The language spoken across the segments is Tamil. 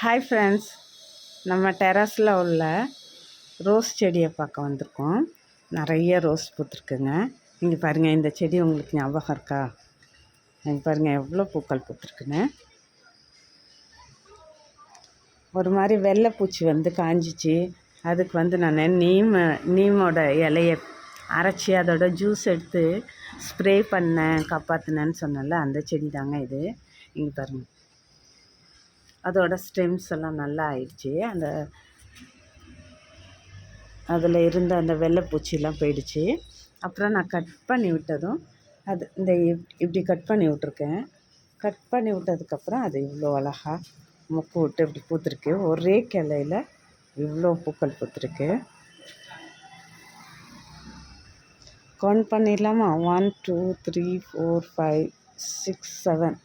ஹாய் ஃப்ரெண்ட்ஸ், நம்ம டெரஸில் உள்ள ரோஸ் செடியை பார்க்க வந்திருக்கோம். நிறைய ரோஸ் பூத்துருக்குங்க. இங்கே பாருங்கள், இந்த செடி உங்களுக்கு ஞாபகம் இருக்கா? இங்கே பாருங்கள் எவ்வளோ பூக்கள் பூத்துருக்குன்னு. ஒரு மாதிரி வெள்ளைப்பூச்சி வந்து காஞ்சிச்சு. அதுக்கு நான் நீமோட இலையை அரைச்சி அதோட ஜூஸ் எடுத்து ஸ்ப்ரே பண்ணேன், காப்பாற்றினேன்னு சொன்னல, அந்த செடி தாங்க இது. இங்கே பாருங்கள், அதோட ஸ்டெம்ஸ் எல்லாம் நல்லா ஆயிடுச்சு. அதில் இருந்த அந்த வெள்ளைப்பூச்சிலாம் போயிடுச்சு. அப்புறம் நான் கட் பண்ணி விட்டதும் இப்படி கட் பண்ணி விட்ருக்கேன். கட் பண்ணி விட்டதுக்கப்புறம் அது இவ்வளோ அழகாக மொக்கு விட்டு இப்படி பூத்துருக்கு. ஒரே கிளையில் இவ்வளோ பூக்கள் பூத்துருக்கு. கவுண்ட் பண்ணிடலாமா? 1 2 3 4 5 6 7.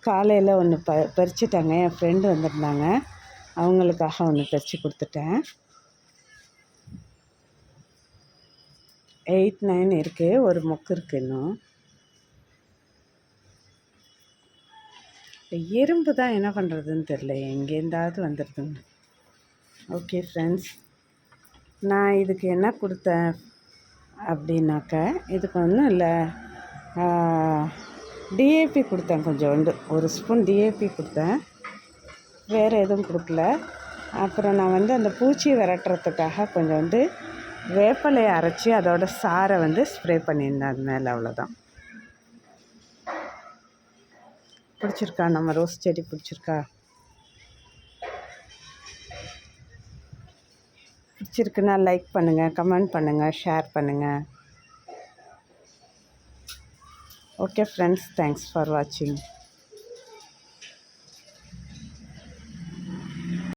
காலையில் ஒன்று பறிச்சிட்டாங்க. என் ஃப்ரெண்டு வந்திருந்தாங்க, அவங்களுக்காக ஒன்று பறித்து கொடுத்துட்டேன். 8 9 இருக்குது. ஒரு மொக்கு இருக்குது இன்னும். எறும்பு தான் என்ன பண்ணுறதுன்னு தெரில, எங்கேருந்தாவது வந்துடுதுங்க. ஓகே ஃப்ரெண்ட்ஸ், நான் இதுக்கு என்ன கொடுத்தேன் அப்படின்னாக்க, இதுக்கு ஒன்றும் இல்லை, டிஏபி கொடுத்தேன். கொஞ்சோண்டு ஒரு ஸ்பூன் டிஏபி கொடுத்தேன், வேறு எதுவும் கொடுக்கல. அப்புறம் நான் அந்த பூச்சி விரட்டுறதுக்காக கொஞ்சோண்டு வேப்பலையை அரைச்சி அதோட சாரை ஸ்ப்ரே பண்ணியிருந்தேன் அது மேலே. அவ்வளோதான். பிடிச்சிருக்கா நம்ம ரோஸ் செடி? பிடிச்சிருக்கா? பிடிச்சிருக்குன்னா லைக் பண்ணுங்கள், கமெண்ட் பண்ணுங்கள், ஷேர் பண்ணுங்கள். ஓகே ஃப்ரெண்ட்ஸ், தேங்க்ஸ் ஃபார் வாட்சிங்.